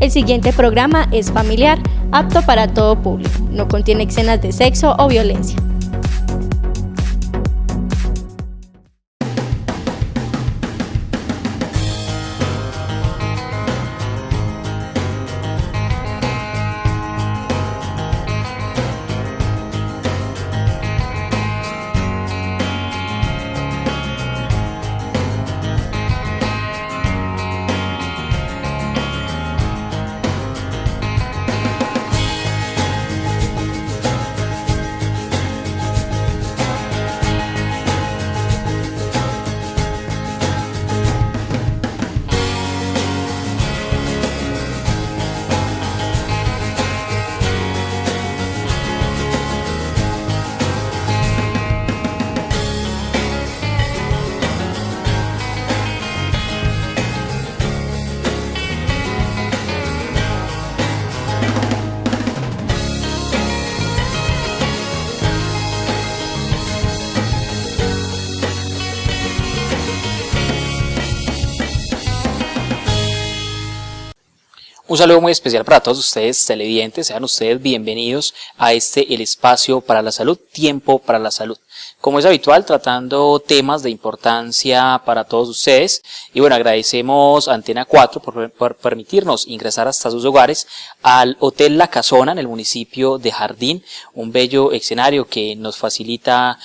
El siguiente programa es familiar, apto para todo público. No contiene escenas de sexo o violencia. Un saludo muy especial para todos ustedes televidentes, sean ustedes bienvenidos a el espacio para la salud, tiempo para la salud. Como es habitual, tratando temas de importancia para todos ustedes. Y bueno, agradecemos a Antena 4 por permitirnos ingresar hasta sus hogares al Hotel La Casona en el municipio de Jardín, un bello escenario que nos facilitan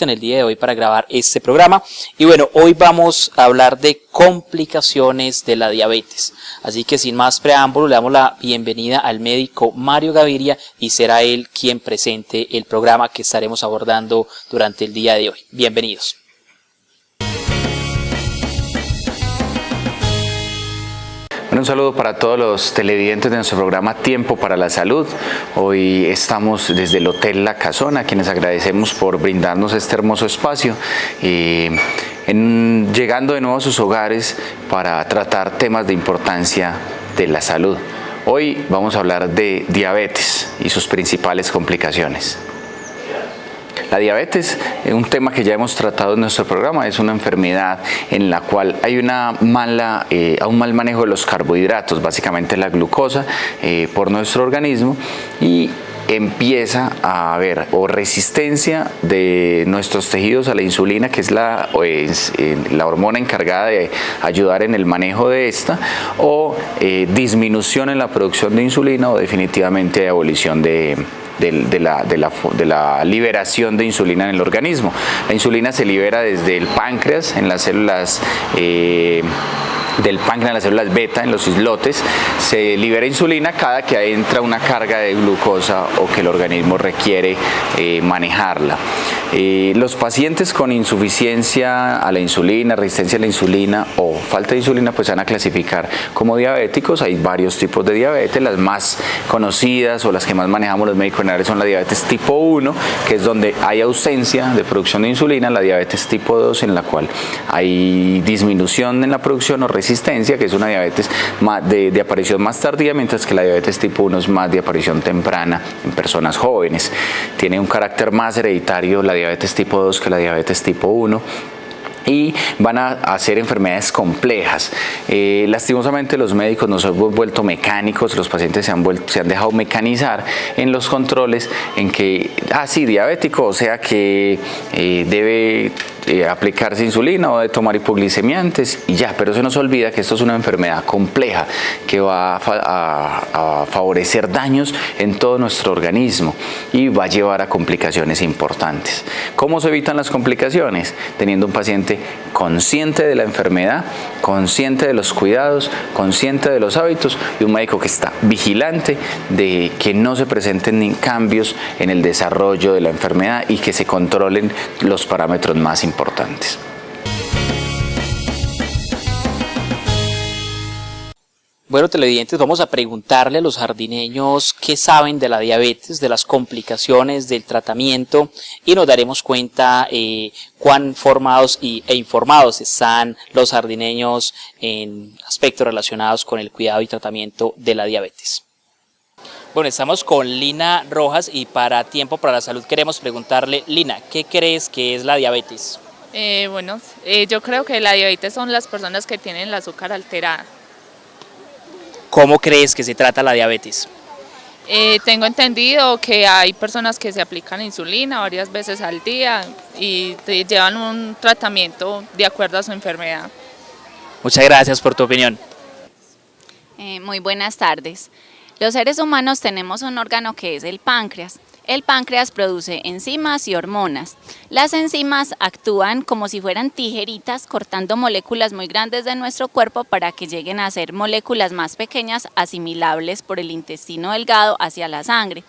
el día de hoy para grabar este programa. Y bueno, hoy vamos a hablar de complicaciones de la diabetes. Así que sin más preámbulo, le damos la bienvenida al médico Mario Gaviria y será él quien presente el programa que estaremos abordando durante el día de hoy. Bienvenidos. Un saludo para todos los televidentes de nuestro programa Tiempo para la Salud. Hoy estamos desde el Hotel La Casona, a quienes agradecemos por brindarnos este hermoso espacio, llegando de nuevo a sus hogares para tratar temas de importancia de la salud. Hoy vamos a hablar de diabetes y sus principales complicaciones. La diabetes, un tema que ya hemos tratado en nuestro programa, es una enfermedad en la cual hay un mal manejo de los carbohidratos, básicamente la glucosa, por nuestro organismo, y empieza a haber resistencia de nuestros tejidos a la insulina, que es la hormona encargada de ayudar en el manejo de esta, o disminución en la producción de insulina, o definitivamente abolición de la liberación de insulina en el organismo. La insulina se libera desde el páncreas, en las células del páncreas, en las células beta, en los islotes. Se libera insulina cada que entra una carga de glucosa o que el organismo requiere manejarla. Los pacientes con insuficiencia a la insulina, resistencia a la insulina o falta de insulina, pues van a clasificar como diabéticos. Hay varios tipos de diabetes. Las más conocidas o las que más manejamos los médicos generales son la diabetes tipo 1, que es donde hay ausencia de producción de insulina, la diabetes tipo 2, en la cual hay disminución en la producción o resistencia, que es una diabetes de aparición más tardía, mientras que la diabetes tipo 1 es más de aparición temprana en personas jóvenes. Tiene un carácter más hereditario la diabetes tipo 2 que la diabetes tipo 1. Y van a ser enfermedades complejas. Lastimosamente los médicos nos hemos vuelto mecánicos, los pacientes se han dejado mecanizar en los controles, en que, sí, diabético, o sea que debe aplicarse insulina o de tomar hipoglicemiantes y ya, pero se nos olvida que esto es una enfermedad compleja que va a favorecer daños en todo nuestro organismo y va a llevar a complicaciones importantes. ¿Cómo se evitan las complicaciones? Teniendo un paciente consciente de la enfermedad, consciente de los cuidados, consciente de los hábitos y un médico que está vigilante de que no se presenten ni cambios en el desarrollo de la enfermedad y que se controlen los parámetros más importantes. Bueno, televidentes, vamos a preguntarle a los jardineños qué saben de la diabetes, de las complicaciones, del tratamiento, y nos daremos cuenta cuán formados e informados están los jardineños en aspectos relacionados con el cuidado y tratamiento de la diabetes. Bueno, estamos con Lina Rojas y para Tiempo para la Salud queremos preguntarle, Lina, ¿qué crees que es la diabetes? Yo creo que la diabetes son las personas que tienen el azúcar alterada. ¿Cómo crees que se trata la diabetes? Tengo entendido que hay personas que se aplican insulina varias veces al día y llevan un tratamiento de acuerdo a su enfermedad. Muchas gracias por tu opinión. Muy buenas tardes. Los seres humanos tenemos un órgano que es el páncreas. El páncreas produce enzimas y hormonas. Las enzimas actúan como si fueran tijeritas cortando moléculas muy grandes de nuestro cuerpo para que lleguen a ser moléculas más pequeñas asimilables por el intestino delgado hacia la sangre.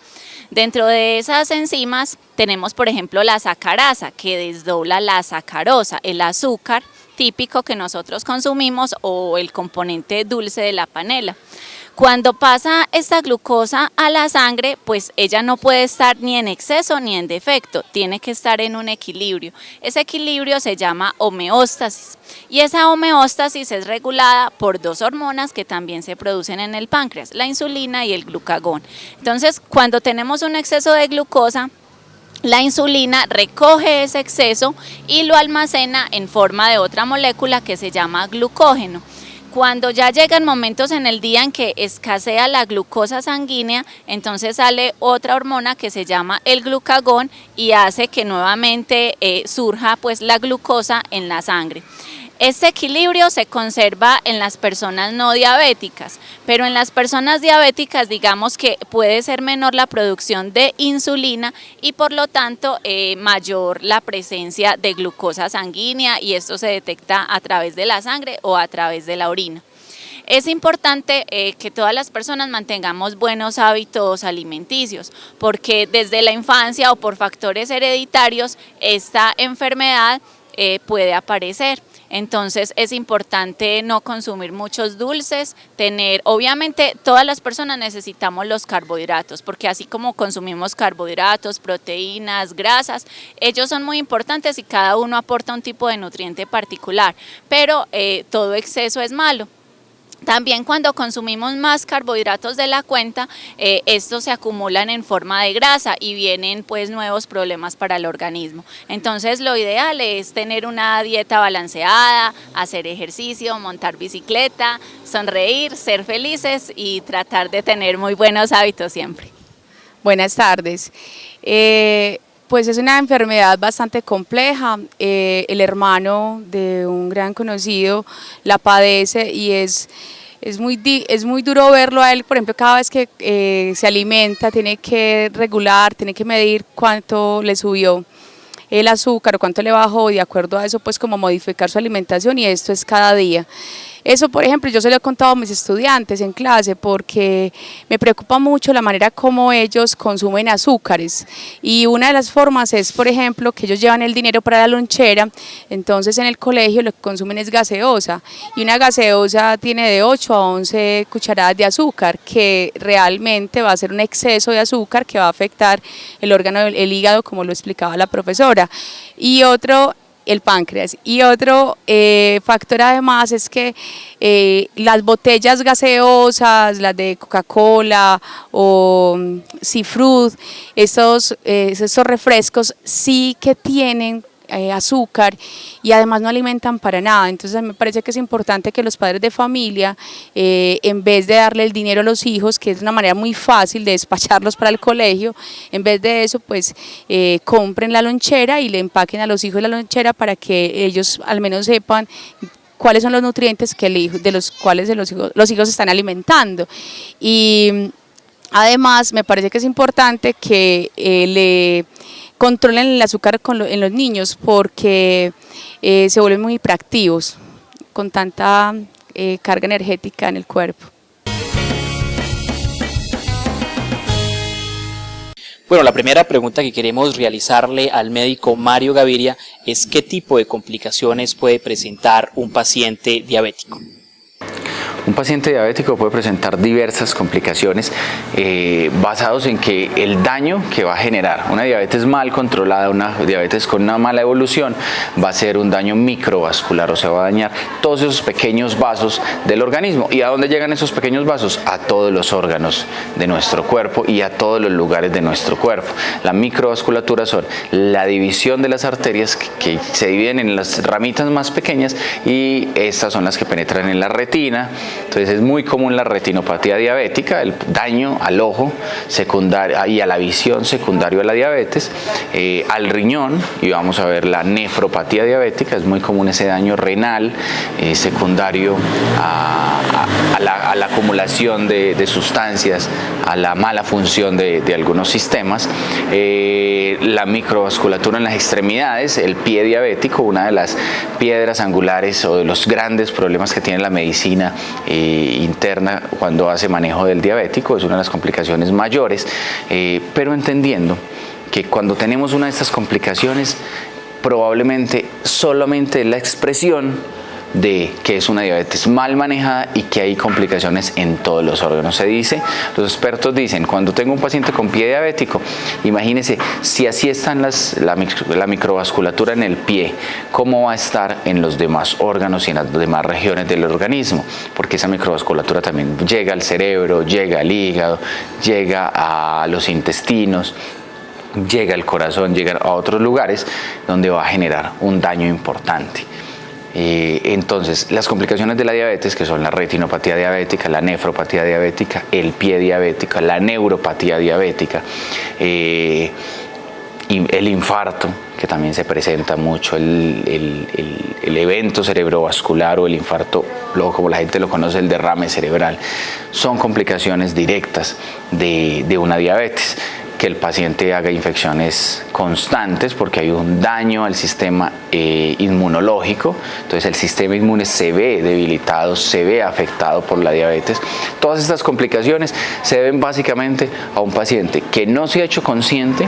Dentro de esas enzimas tenemos, por ejemplo, la sacarasa, que desdobla la sacarosa, el azúcar típico que nosotros consumimos o el componente dulce de la panela. Cuando pasa esta glucosa a la sangre, pues ella no puede estar ni en exceso ni en defecto, tiene que estar en un equilibrio. Ese equilibrio se llama homeostasis y esa homeostasis es regulada por dos hormonas que también se producen en el páncreas, la insulina y el glucagón. Entonces, cuando tenemos un exceso de glucosa, la insulina recoge ese exceso y lo almacena en forma de otra molécula que se llama glucógeno. Cuando ya llegan momentos en el día en que escasea la glucosa sanguínea, entonces sale otra hormona que se llama el glucagón y hace que nuevamente surja pues la glucosa en la sangre. Este equilibrio se conserva en las personas no diabéticas, pero en las personas diabéticas digamos que puede ser menor la producción de insulina y por lo tanto mayor la presencia de glucosa sanguínea y esto se detecta a través de la sangre o a través de la orina. Es importante que todas las personas mantengamos buenos hábitos alimenticios, porque desde la infancia o por factores hereditarios esta enfermedad puede aparecer. Entonces es importante no consumir muchos dulces, obviamente todas las personas necesitamos los carbohidratos, porque así como consumimos carbohidratos, proteínas, grasas, ellos son muy importantes y cada uno aporta un tipo de nutriente particular, pero todo exceso es malo. También cuando consumimos más carbohidratos de la cuenta, estos se acumulan en forma de grasa y vienen pues nuevos problemas para el organismo. Entonces lo ideal es tener una dieta balanceada, hacer ejercicio, montar bicicleta, sonreír, ser felices y tratar de tener muy buenos hábitos siempre. Buenas tardes. Pues es una enfermedad bastante compleja. El hermano de un gran conocido la padece y es muy duro verlo a él, por ejemplo, cada vez que se alimenta, tiene que regular, tiene que medir cuánto le subió el azúcar o cuánto le bajó y de acuerdo a eso pues como modificar su alimentación y esto es cada día. Eso, por ejemplo, yo se lo he contado a mis estudiantes en clase porque me preocupa mucho la manera como ellos consumen azúcares y una de las formas es, por ejemplo, que ellos llevan el dinero para la lonchera, entonces en el colegio lo que consumen es gaseosa y una gaseosa tiene de 8 a 11 cucharadas de azúcar que realmente va a ser un exceso de azúcar que va a afectar el órgano, el hígado, como lo explicaba la profesora. Y otro, el páncreas. Y otro factor además es que las botellas gaseosas, las de Coca-Cola o Cifrut, estos refrescos sí que tienen azúcar y además no alimentan para nada. Entonces me parece que es importante que los padres de familia, en vez de darle el dinero a los hijos, que es una manera muy fácil de despacharlos para el colegio, en vez de eso pues compren la lonchera y le empaquen a los hijos la lonchera para que ellos al menos sepan cuáles son los nutrientes de los cuales los hijos están alimentando. Y además me parece que es importante que le controlen el azúcar en los niños porque se vuelven muy hiperactivos con tanta carga energética en el cuerpo. Bueno, la primera pregunta que queremos realizarle al médico Mario Gaviria es ¿qué tipo de complicaciones puede presentar un paciente diabético? Un paciente diabético puede presentar diversas complicaciones basados en que el daño que va a generar una diabetes mal controlada, una diabetes con una mala evolución, va a ser un daño microvascular, o sea, va a dañar todos esos pequeños vasos del organismo. ¿Y a dónde llegan esos pequeños vasos? A todos los órganos de nuestro cuerpo y a todos los lugares de nuestro cuerpo. La microvasculatura son la división de las arterias que se dividen en las ramitas más pequeñas y estas son las que penetran en la retina. Entonces es muy común la retinopatía diabética, el daño al ojo secundario y a la visión secundario a la diabetes, al riñón, y vamos a ver la nefropatía diabética, es muy común ese daño renal secundario a la acumulación de sustancias, a la mala función de algunos sistemas, la microvasculatura en las extremidades, el pie diabético, una de las piedras angulares o de los grandes problemas que tiene la medicina interna cuando hace manejo del diabético, es una de las complicaciones mayores, pero entendiendo que cuando tenemos una de estas complicaciones, probablemente solamente la expresión de que es una diabetes mal manejada y que hay complicaciones en todos los órganos. Los expertos dicen, cuando tengo un paciente con pie diabético, imagínese si así está la microvasculatura en el pie, ¿cómo va a estar en los demás órganos y en las demás regiones del organismo? Porque esa microvasculatura también llega al cerebro, llega al hígado, llega a los intestinos, llega al corazón, llega a otros lugares donde va a generar un daño importante. Entonces, las complicaciones de la diabetes, que son la retinopatía diabética, la nefropatía diabética, el pie diabético, la neuropatía diabética, y el infarto, que también se presenta mucho, el evento cerebrovascular o el infarto, luego como la gente lo conoce, el derrame cerebral, son complicaciones directas de una diabetes. Que el paciente haga infecciones constantes porque hay un daño al sistema inmunológico, entonces el sistema inmune se ve debilitado, se ve afectado por la diabetes. Todas estas complicaciones se deben básicamente a un paciente que no se ha hecho consciente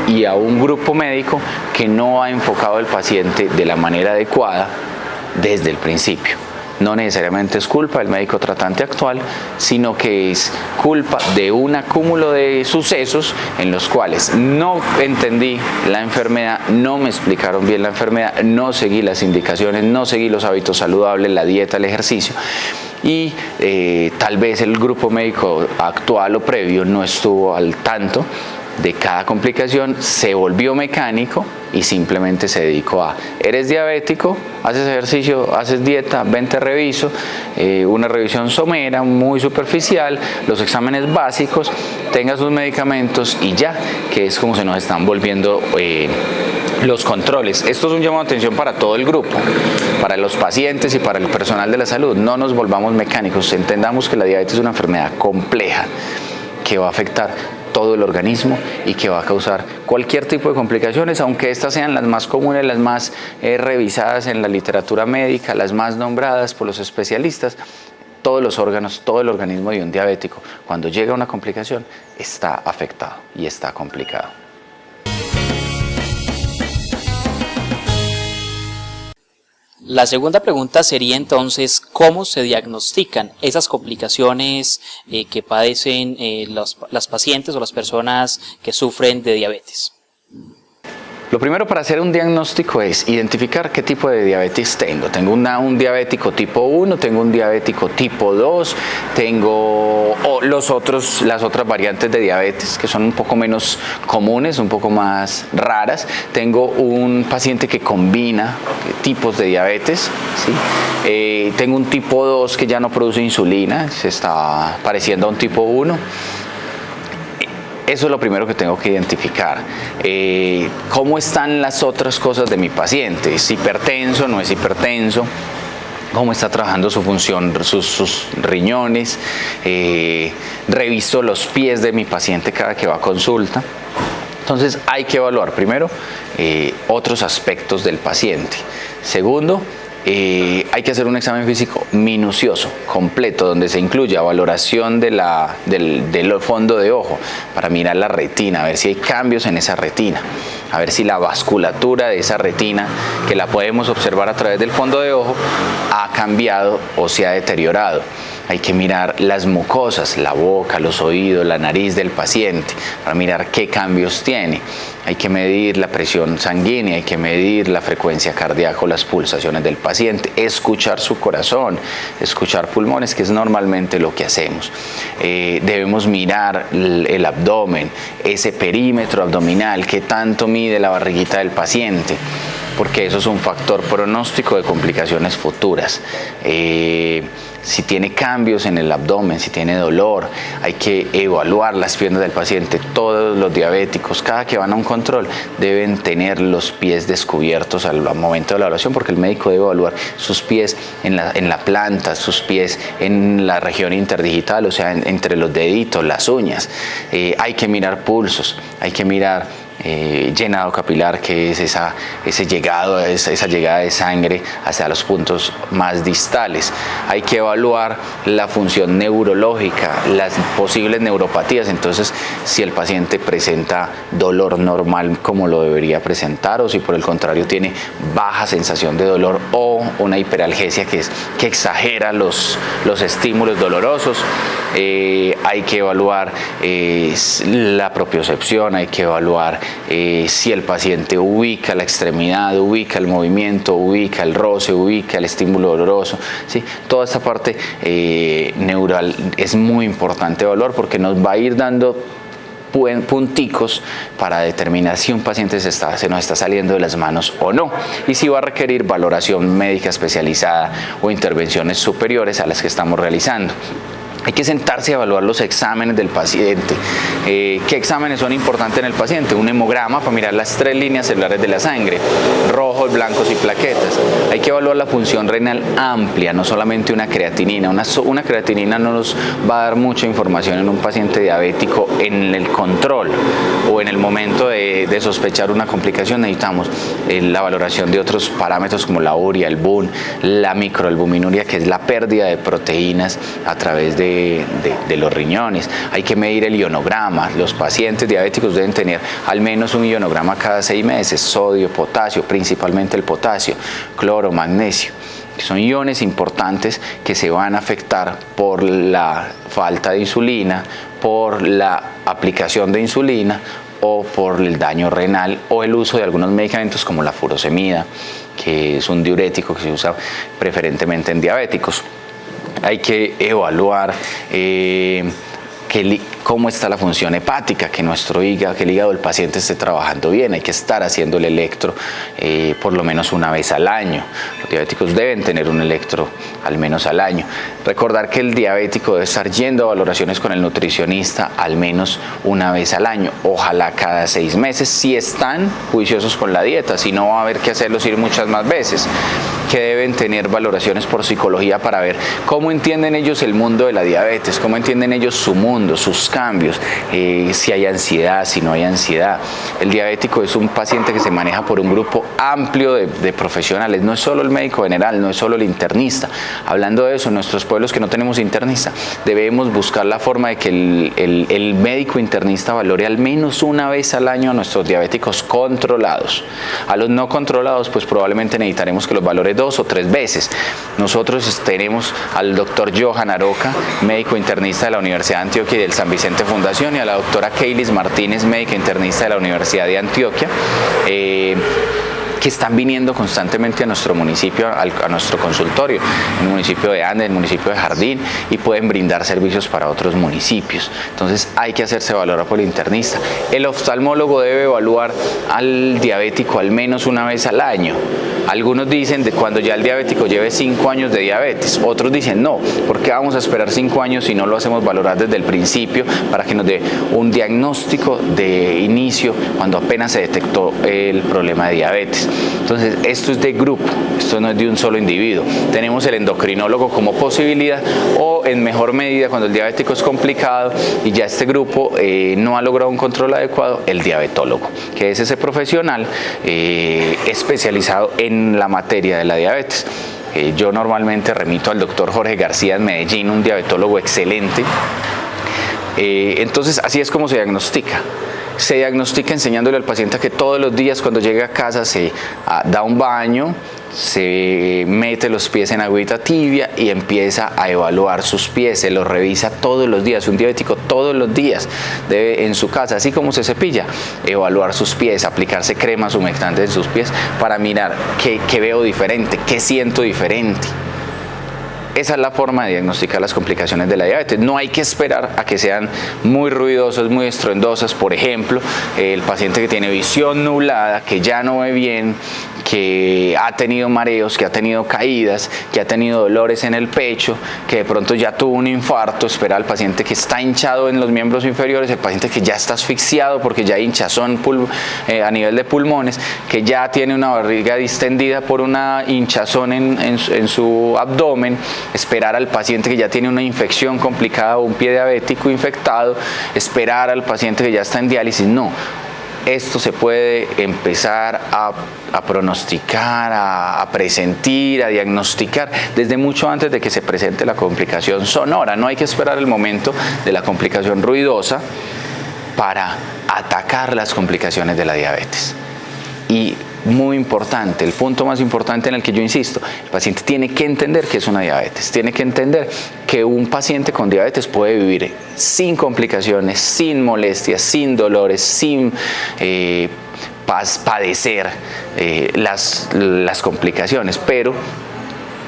y a un grupo médico que no ha enfocado al paciente de la manera adecuada desde el principio. No necesariamente es culpa del médico tratante actual, sino que es culpa de un acúmulo de sucesos en los cuales no entendí la enfermedad, no me explicaron bien la enfermedad, no seguí las indicaciones, no seguí los hábitos saludables, la dieta, el ejercicio, y tal vez el grupo médico actual o previo no estuvo al tanto de cada complicación, se volvió mecánico y simplemente se dedicó a, eres diabético, haces ejercicio, haces dieta, ven te reviso, una revisión somera, muy superficial, los exámenes básicos, tenga sus medicamentos y ya, que es como se nos están volviendo los controles. Esto es un llamado de atención para todo el grupo, para los pacientes y para el personal de la salud. No nos volvamos mecánicos, entendamos que la diabetes es una enfermedad compleja que va a afectar todo el organismo y que va a causar cualquier tipo de complicaciones, aunque estas sean las más comunes, las más revisadas en la literatura médica, las más nombradas por los especialistas. Todos los órganos, todo el organismo de un diabético, cuando llega una complicación, está afectado y está complicado. La segunda pregunta sería entonces, ¿cómo se diagnostican esas complicaciones que padecen las pacientes o las personas que sufren de diabetes? Lo primero para hacer un diagnóstico es identificar qué tipo de diabetes tengo. Tengo un diabético tipo 1, tengo un diabético tipo 2, tengo las otras variantes de diabetes que son un poco menos comunes, un poco más raras. Tengo un paciente que combina tipos de diabetes, ¿sí? Tengo un tipo 2 que ya no produce insulina, se está pareciendo a un tipo 1. Eso es lo primero que tengo que identificar. ¿Cómo están las otras cosas de mi paciente? ¿Es hipertenso? ¿No es hipertenso? ¿Cómo está trabajando su función, sus riñones? Reviso los pies de mi paciente cada que va a consulta. Entonces hay que evaluar primero otros aspectos del paciente. Segundo, hay que hacer un examen físico minucioso, completo, donde se incluya valoración del fondo de ojo para mirar la retina, a ver si hay cambios en esa retina, a ver si la vasculatura de esa retina, que la podemos observar a través del fondo de ojo, ha cambiado o se ha deteriorado. Hay que mirar las mucosas, la boca, los oídos, la nariz del paciente, para mirar qué cambios tiene. Hay que medir la presión sanguínea, hay que medir la frecuencia cardíaca o las pulsaciones del paciente, escuchar su corazón, escuchar pulmones, que es normalmente lo que hacemos. Debemos mirar el abdomen, ese perímetro abdominal, qué tanto mide la barriguita del paciente. porque eso es un factor pronóstico de complicaciones futuras. Si tiene cambios en el abdomen, si tiene dolor, hay que evaluar las piernas del paciente. Todos los diabéticos, cada que van a un control, deben tener los pies descubiertos al momento de la evaluación, porque el médico debe evaluar sus pies en la planta, sus pies en la región interdigital, o sea, entre los deditos, las uñas. Hay que mirar pulsos, hay que mirar llenado capilar, que es esa llegada de sangre hacia los puntos más distales. Hay que evaluar la función neurológica, las posibles neuropatías. Entonces, si el paciente presenta dolor normal como lo debería presentar, o si por el contrario tiene baja sensación de dolor o una hiperalgesia que exagera los estímulos dolorosos. Hay que evaluar la propiocepción, hay que evaluar si el paciente ubica la extremidad, ubica el movimiento, ubica el roce, ubica el estímulo doloroso, ¿sí? Toda esta parte neural es muy importante evaluar, porque nos va a ir dando punticos para determinar si un paciente se nos está saliendo de las manos o no, y si va a requerir valoración médica especializada o intervenciones superiores a las que estamos realizando. Hay que sentarse a evaluar los exámenes del paciente. ¿Qué exámenes son importantes en el paciente? Un hemograma para mirar las 3 líneas celulares de la sangre, rojos, blancos y plaquetas. Hay que evaluar la función renal amplia, no solamente una creatinina. Una creatinina no nos va a dar mucha información en un paciente diabético en el control o en el momento de sospechar una complicación. Necesitamos la valoración de otros parámetros como la urea, el BUN, la microalbuminuria, que es la pérdida de proteínas a través de los riñones. Hay que medir el ionograma. Los pacientes diabéticos deben tener al menos un ionograma cada 6 meses, sodio, potasio, principalmente el potasio, cloro, magnesio, que son iones importantes que se van a afectar por la falta de insulina, por la aplicación de insulina o por el daño renal o el uso de algunos medicamentos como la furosemida, que es un diurético que se usa preferentemente en diabéticos. Hay que evaluar cómo está la función hepática, que nuestro hígado, que el hígado del paciente esté trabajando bien. Hay que estar haciendo el electro por lo menos una vez al año. Los diabéticos deben tener un electro al menos al año. Recordar que el diabético debe estar yendo a valoraciones con el nutricionista al menos una vez al año, ojalá cada 6 meses, si están juiciosos con la dieta. Si no, va a haber que hacerlos ir muchas más veces. Que deben tener valoraciones por psicología para ver cómo entienden ellos el mundo de la diabetes, cómo entienden ellos su mundo, sus cambios, si hay ansiedad, si no hay ansiedad. El diabético es un paciente que se maneja por un grupo amplio de profesionales, no es solo el médico general, no es solo el internista. Hablando de eso, en nuestros pueblos que no tenemos internista, debemos buscar la forma de que el médico internista valore al menos una vez al año a nuestros diabéticos controlados. A los no controlados, pues probablemente necesitaremos que los valore 2 o 3 veces. Nosotros tenemos al doctor Johan Aroca, médico internista de la Universidad de Antioquia y del San Vicente Fundación, y a la doctora Keilis Martínez, médica internista de la Universidad de Antioquia, que están viniendo constantemente a nuestro municipio, a nuestro consultorio, en el municipio de Andes, en el municipio de Jardín, y pueden brindar servicios para otros municipios. Entonces hay que hacerse valorar por el internista. El oftalmólogo debe evaluar al diabético al menos una vez al año. Algunos dicen de cuando ya el diabético lleve 5 años de diabetes, otros dicen no, ¿por qué vamos a esperar 5 años si no lo hacemos valorar desde el principio para que nos dé un diagnóstico de inicio cuando apenas se detectó el problema de diabetes? Entonces esto es de grupo, esto no es de un solo individuo. Tenemos el endocrinólogo como posibilidad, o en mejor medida cuando el diabético es complicado y ya este grupo no ha logrado un control adecuado, el diabetólogo, que es ese profesional especializado en la materia de la diabetes. Yo normalmente remito al doctor Jorge García en Medellín, un diabetólogo excelente. Entonces así es como se diagnostica. Se diagnostica enseñándole al paciente que todos los días cuando llega a casa se da un baño, se mete los pies en agüita tibia y empieza a evaluar sus pies, se los revisa todos los días. Un diabético todos los días debe en su casa, así como se cepilla, evaluar sus pies, aplicarse cremas humectantes en sus pies para mirar qué veo diferente, qué siento diferente. Esa es la forma de diagnosticar las complicaciones de la diabetes. No hay que esperar a que sean muy ruidosas, muy estruendosas. Por ejemplo, el paciente que tiene visión nublada, que ya no ve bien, que ha tenido mareos, que ha tenido caídas, que ha tenido dolores en el pecho, que de pronto ya tuvo un infarto, espera al paciente que está hinchado en los miembros inferiores, el paciente que ya está asfixiado porque ya hay hinchazón a nivel de pulmones, que ya tiene una barriga distendida por una hinchazón en su abdomen, esperar al paciente que ya tiene una infección complicada o un pie diabético infectado, esperar al paciente que ya está en diálisis. No. Esto se puede empezar a pronosticar, a presentir, a diagnosticar desde mucho antes de que se presente la complicación sonora. No hay que esperar el momento de la complicación ruidosa para atacar las complicaciones de la diabetes. Y muy importante, el punto más importante en el que yo insisto, el paciente tiene que entender que es una diabetes, tiene que entender que un paciente con diabetes puede vivir sin complicaciones, sin molestias, sin dolores, sin padecer las complicaciones, pero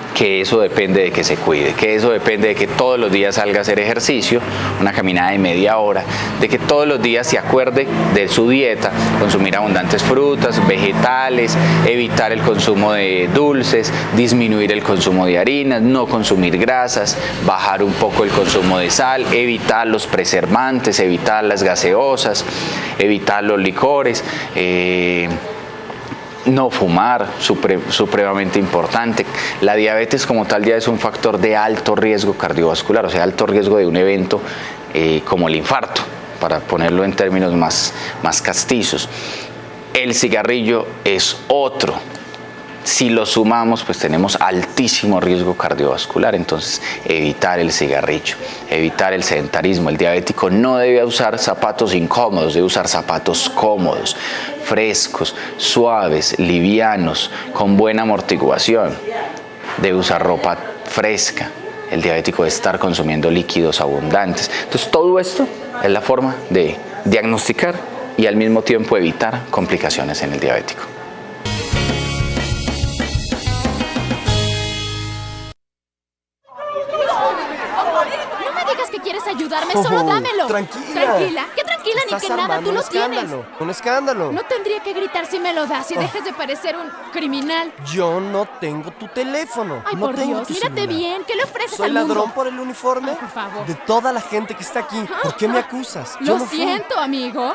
que eso depende de que se cuide, que eso depende de que todos los días salga a hacer ejercicio, una caminada de media hora, de que todos los días se acuerde de su dieta, consumir abundantes frutas, vegetales, evitar el consumo de dulces, disminuir el consumo de harinas, no consumir grasas, bajar un poco el consumo de sal, evitar los preservantes, evitar las gaseosas, evitar los licores, no fumar, supremamente importante. La diabetes como tal ya es un factor de alto riesgo cardiovascular, o sea, alto riesgo de un evento como el infarto, para ponerlo en términos más castizos. El cigarrillo es otro. Si lo sumamos, pues tenemos altísimo riesgo cardiovascular, entonces evitar el cigarrillo, evitar el sedentarismo. El diabético no debe usar zapatos incómodos, debe usar zapatos cómodos, frescos, suaves, livianos, con buena amortiguación. Debe usar ropa fresca. El diabético debe estar consumiendo líquidos abundantes. Entonces todo esto es la forma de diagnosticar y al mismo tiempo evitar complicaciones en el diabético. Ayudarme, solo dámelo. Tranquila. Tranquila. ¿Qué tranquila ni que nada? Tú lo tienes. Un escándalo. No tendría que gritar si me lo das y dejes de parecer un criminal. Yo no tengo tu teléfono. Ay, no por tengo Dios, tu mírate celular. bien. ¿Qué le ofreces ¿Soy al mundo? ladrón por el uniforme? Ay, por favor. De toda la gente que está aquí. ¿Por qué me acusas? Yo Lo no fui. siento, amigo.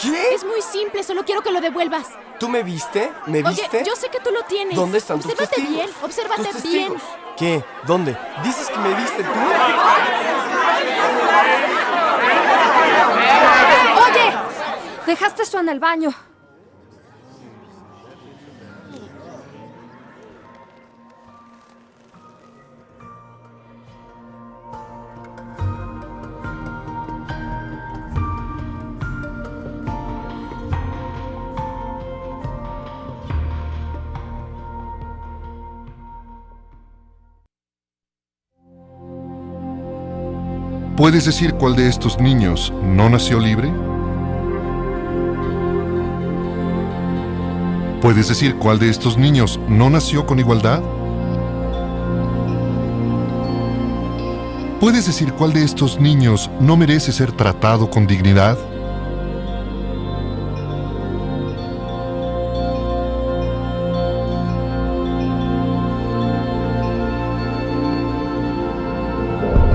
¿Qué? Es muy simple, solo quiero que lo devuelvas. ¿Tú me viste? ¿Me viste? Oye, yo sé que tú lo tienes. ¿Dónde están tus Obsérvate testigos? bien, obsérvate ¿Tus bien. testigos? ¿Qué? ¿Dónde? ¿Dices que me viste tú? ¡Oye! Dejaste eso en el baño. ¿Puedes decir cuál de estos niños no nació libre? ¿Puedes decir cuál de estos niños no nació con igualdad? ¿Puedes decir cuál de estos niños no merece ser tratado con dignidad?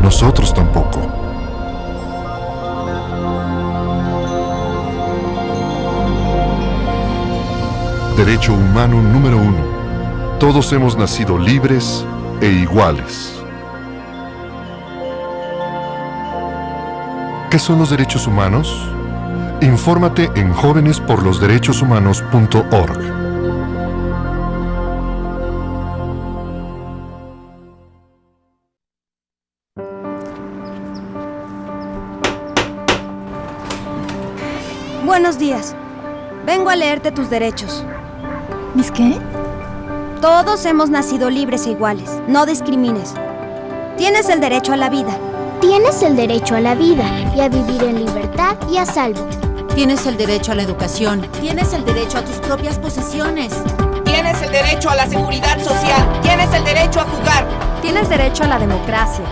Nosotros tampoco. Derecho humano número 1. Todos hemos nacido libres e iguales. ¿Qué son los derechos humanos? Infórmate en jovenesporlosderechoshumanos.org. Buenos días. Vengo a leerte tus derechos. ¿Mis qué? Todos hemos nacido libres e iguales. No discrimines. Tienes el derecho a la vida. Tienes el derecho a la vida y a vivir en libertad y a salvo. Tienes el derecho a la educación. Tienes el derecho a tus propias posesiones. Tienes Tienes el derecho a la seguridad social. Tienes el derecho a jugar. Tienes derecho a la democracia.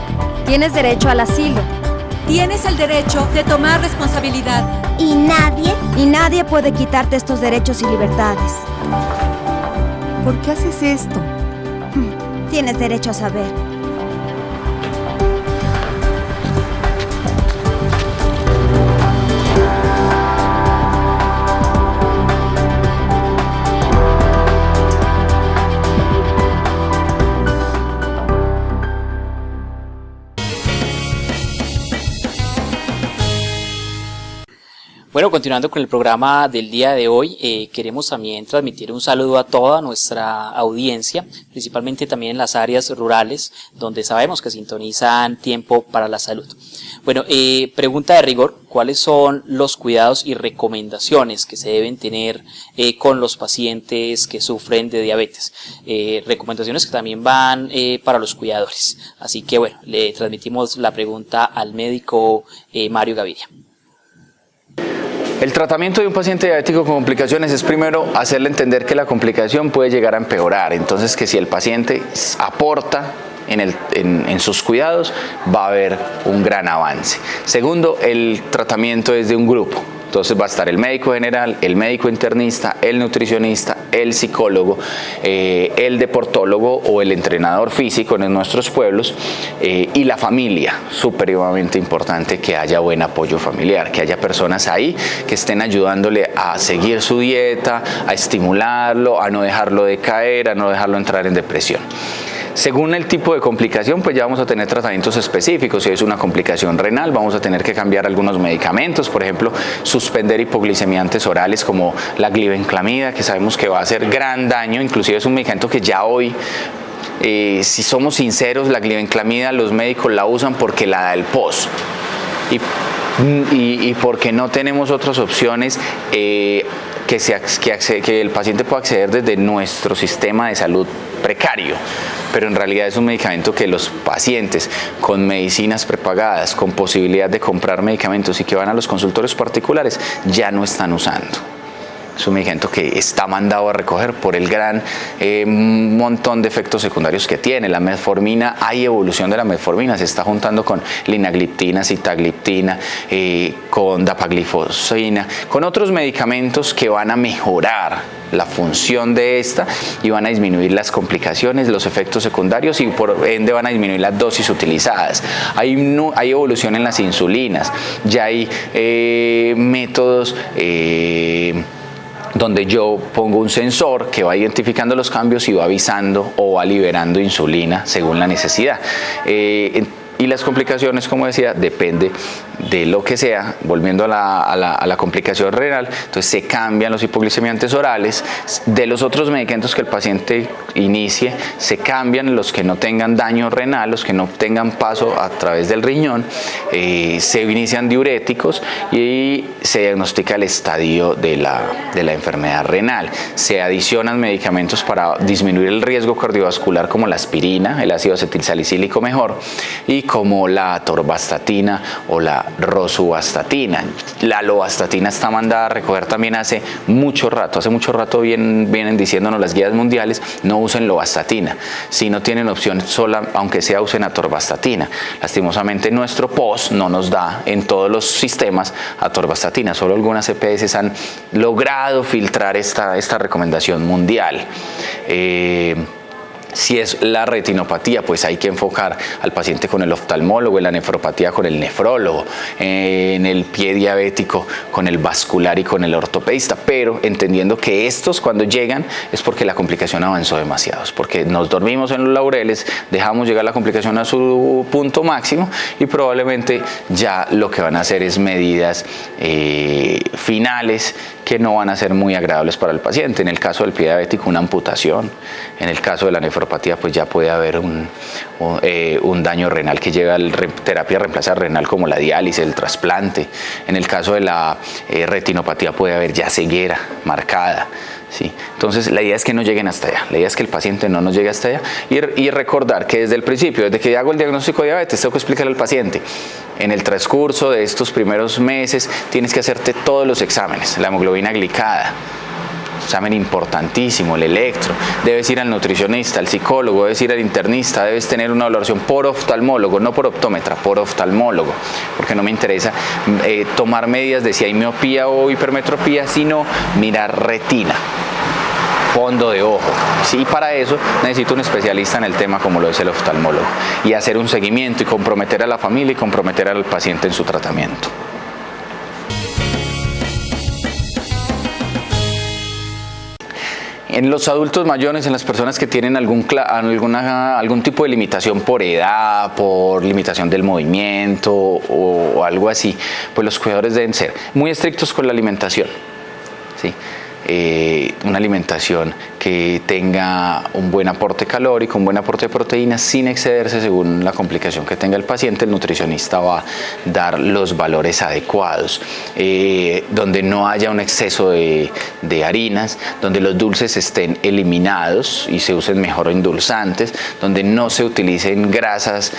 Tienes derecho al asilo. Tienes el derecho de tomar responsabilidad. Y nadie puede quitarte estos derechos y libertades. ¿Por qué haces esto? Tienes derecho a saber. Bueno, continuando con el programa del día de hoy, queremos también transmitir un saludo a toda nuestra audiencia, principalmente también en las áreas rurales, donde sabemos que sintonizan Tiempo para la Salud. Bueno, pregunta de rigor, ¿cuáles son los cuidados y recomendaciones que se deben tener con los pacientes que sufren de diabetes? Recomendaciones que también van para los cuidadores. Así que bueno, le transmitimos la pregunta al médico Mario Gaviria. El tratamiento de un paciente diabético con complicaciones es primero hacerle entender que la complicación puede llegar a empeorar, entonces que si el paciente aporta en sus cuidados va a haber un gran avance. Segundo, el tratamiento es de un grupo. Entonces va a estar el médico general, el médico internista, el nutricionista, el psicólogo, el deportólogo o el entrenador físico en nuestros pueblos y la familia. Supremamente importante que haya buen apoyo familiar, que haya personas ahí que estén ayudándole a seguir su dieta, a estimularlo, a no dejarlo decaer, a no dejarlo entrar en depresión. Según el tipo de complicación, pues ya vamos a tener tratamientos específicos. Si es una complicación renal, vamos a tener que cambiar algunos medicamentos, por ejemplo, suspender hipoglicemiantes orales como la glibenclamida, que sabemos que va a hacer gran daño, inclusive es un medicamento que ya hoy, si somos sinceros, la glibenclamida los médicos la usan porque la da el POS. Y porque no tenemos otras opciones que el paciente pueda acceder desde nuestro sistema de salud precario, pero en realidad es un medicamento que los pacientes con medicinas prepagadas, con posibilidad de comprar medicamentos y que van a los consultorios particulares ya no están usando. Es un medicamento que está mandado a recoger por el gran montón de efectos secundarios que tiene. La metformina, hay evolución de la metformina, se está juntando con linagliptina, sitagliptina, con dapaglifosina, con otros medicamentos que van a mejorar la función de esta y van a disminuir las complicaciones, los efectos secundarios y por ende van a disminuir las dosis utilizadas. Hay evolución en las insulinas, ya hay métodos donde yo pongo un sensor que va identificando los cambios y va avisando o va liberando insulina según la necesidad. Y las complicaciones, como decía, depende de lo que sea, volviendo a la complicación renal, entonces se cambian los hipoglicemiantes orales, de los otros medicamentos que el paciente inicie, se cambian los que no tengan daño renal, los que no tengan paso a través del riñón, se inician diuréticos y se diagnostica el estadio de la enfermedad renal. Se adicionan medicamentos para disminuir el riesgo cardiovascular como la aspirina, el ácido acetilsalicílico mejor, y como la atorvastatina o la rosuvastatina. La lovastatina está mandada a recoger también hace mucho rato vienen diciéndonos las guías mundiales, no usen lovastatina. Si no tienen opción sola, aunque sea usen atorvastatina. Lastimosamente nuestro POS no nos da en todos los sistemas atorvastatina, solo algunas EPS han logrado filtrar esta recomendación mundial. Si es la retinopatía, pues hay que enfocar al paciente con el oftalmólogo, en la nefropatía con el nefrólogo, en el pie diabético con el vascular y con el ortopedista, pero entendiendo que estos cuando llegan es porque la complicación avanzó demasiado, es porque nos dormimos en los laureles, dejamos llegar la complicación a su punto máximo y probablemente ya lo que van a hacer es medidas finales que no van a ser muy agradables para el paciente. En el caso del pie diabético, una amputación. En el caso de la nefropatía, pues ya puede haber un daño renal que llega a la terapia reemplaza renal como la diálisis, el trasplante. En el caso de la retinopatía puede haber ya ceguera marcada. ¿Sí? Entonces la idea es que no lleguen hasta allá, la idea es que el paciente no nos llegue hasta allá y recordar que desde el principio, desde que hago el diagnóstico de diabetes, tengo que explicarle al paciente, en el transcurso de estos primeros meses tienes que hacerte todos los exámenes, la hemoglobina glicada, examen importantísimo, el electro, debes ir al nutricionista, al psicólogo, debes ir al internista, debes tener una valoración por oftalmólogo, no por optómetra, por oftalmólogo, porque no me interesa tomar medidas de si hay miopía o hipermetropía, sino mirar retina, fondo de ojo. Sí, para eso necesito un especialista en el tema como lo es el oftalmólogo, y hacer un seguimiento y comprometer a la familia y comprometer al paciente en su tratamiento. En los adultos mayores, en las personas que tienen algún tipo de limitación por edad, por limitación del movimiento o algo así, pues los cuidadores deben ser muy estrictos con la alimentación, ¿sí? Una alimentación que tenga un buen aporte calórico, un buen aporte de proteínas sin excederse según la complicación que tenga el paciente. El nutricionista va a dar los valores adecuados, donde no haya un exceso de harinas, donde los dulces estén eliminados y se usen mejor endulzantes, donde no se utilicen grasas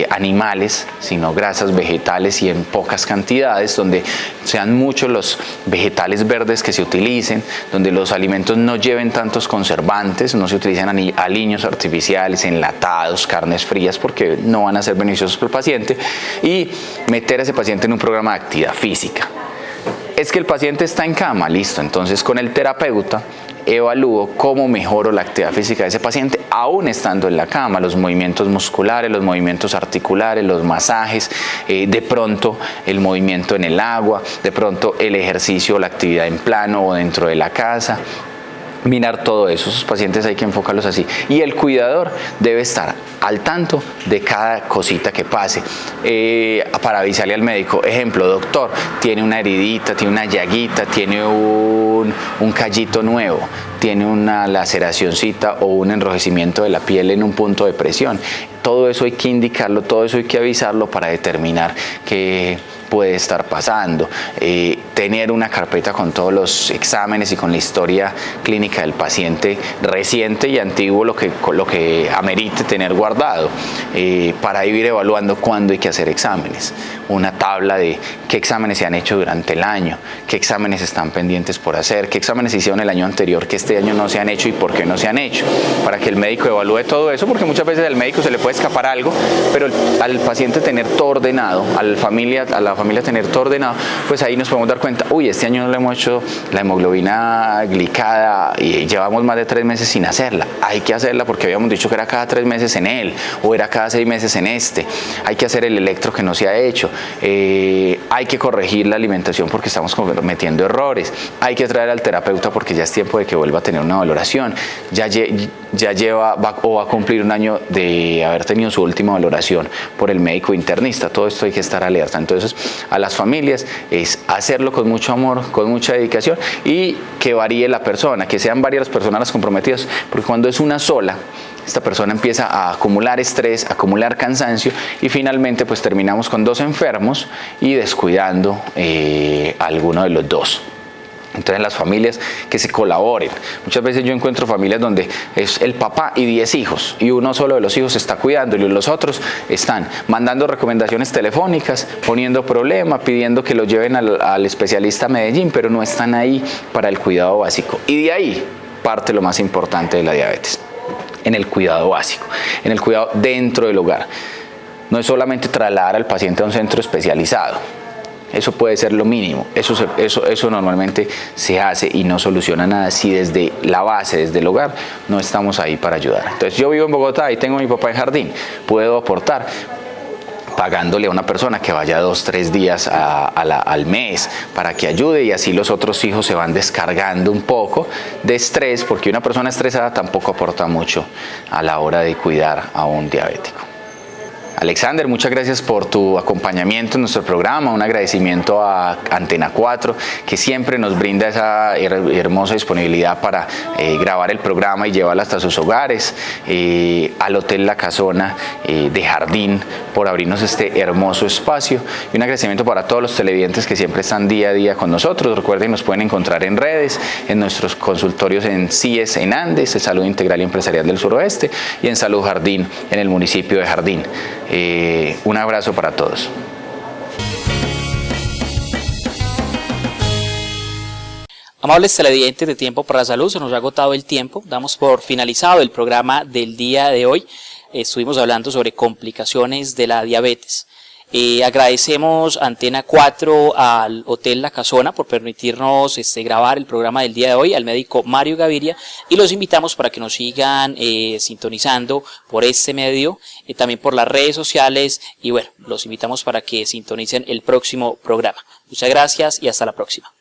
animales, sino grasas vegetales y en pocas cantidades, donde sean muchos los vegetales verdes que se utilicen, donde los alimentos no lleven tantos conservantes, no se utilizan aliños artificiales, enlatados, carnes frías, porque no van a ser beneficiosos para el paciente, y meter a ese paciente en un programa de actividad física. Es que el paciente está en cama, listo, entonces con el terapeuta evalúo cómo mejoro la actividad física de ese paciente aún estando en la cama, los movimientos musculares, los movimientos articulares, los masajes, de pronto el movimiento en el agua, de pronto el ejercicio o la actividad en plano o dentro de la casa. Mirar todo eso, esos pacientes hay que enfocarlos así, y el cuidador debe estar al tanto de cada cosita que pase, para avisarle al médico. Ejemplo, doctor, tiene una heridita, tiene una llaguita, tiene un callito nuevo, tiene una laceracioncita o un enrojecimiento de la piel en un punto de presión. Todo eso hay que indicarlo, todo eso hay que avisarlo para determinar qué puede estar pasando. Tener una carpeta con todos los exámenes y con la historia clínica del paciente reciente y antiguo, lo que amerite tener guardado, para ir evaluando cuándo hay que hacer exámenes. Una tabla de qué exámenes se han hecho durante el año, qué exámenes están pendientes por hacer, qué exámenes se hicieron el año anterior que este año no se han hecho y por qué no se han hecho, para que el médico evalúe todo eso, porque muchas veces al médico se le puede escapar algo, pero al paciente tener todo ordenado, a la familia tener todo ordenado, pues ahí nos podemos dar cuenta, uy, este año no le hemos hecho la hemoglobina glicada y llevamos más de 3 meses sin hacerla. Hay que hacerla porque habíamos dicho que era cada 3 meses en él, o era cada 6 meses en este. Hay que hacer el electro que no se ha hecho. Hay que corregir la alimentación porque estamos cometiendo errores. Hay que traer al terapeuta porque ya es tiempo de que vuelva a tener una valoración. Ya va a cumplir un año de haber tenido su última valoración por el médico internista. Todo esto hay que estar alerta. Entonces, a las familias es hacerlo con mucho amor, con mucha dedicación, y que varíe la persona, que sean varias las personas las comprometidas, porque cuando es una sola, esta persona empieza a acumular estrés, a acumular cansancio, y finalmente pues terminamos con 2 enfermos y descuidando a alguno de los 2. Entonces las familias que se colaboren. Muchas veces yo encuentro familias donde es el papá y 10 hijos y uno solo de los hijos está cuidando y los otros están mandando recomendaciones telefónicas, poniendo problemas, pidiendo que lo lleven al especialista a Medellín, pero no están ahí para el cuidado básico. Y de ahí parte lo más importante de la diabetes, en el cuidado básico, en el cuidado dentro del hogar. No es solamente trasladar al paciente a un centro especializado. Eso puede ser lo mínimo, eso normalmente se hace y no soluciona nada si desde la base, desde el hogar, no estamos ahí para ayudar. Entonces yo vivo en Bogotá y tengo a mi papá en Jardín, puedo aportar pagándole a una persona que vaya 2-3 días al mes para que ayude, y así los otros hijos se van descargando un poco de estrés, porque una persona estresada tampoco aporta mucho a la hora de cuidar a un diabético. Alexander, muchas gracias por tu acompañamiento en nuestro programa, un agradecimiento a Antena 4, que siempre nos brinda esa hermosa disponibilidad para grabar el programa y llevarlo hasta sus hogares, al Hotel La Casona de Jardín por abrirnos este hermoso espacio, y un agradecimiento para todos los televidentes que siempre están día a día con nosotros. Recuerden, nos pueden encontrar en redes, en nuestros consultorios en CIES en Andes, de Salud Integral y Empresarial del Suroeste, y en Salud Jardín en el municipio de Jardín. Un abrazo para todos. Amables televidentes de Tiempo para la Salud, se nos ha agotado el tiempo, damos por finalizado el programa del día de hoy. Estuvimos hablando sobre complicaciones de la diabetes. Agradecemos a Antena 4, al Hotel La Casona por permitirnos grabar el programa del día de hoy, al médico Mario Gaviria, y los invitamos para que nos sigan sintonizando por este medio, también por las redes sociales, y bueno, los invitamos para que sintonicen el próximo programa. Muchas gracias y hasta la próxima.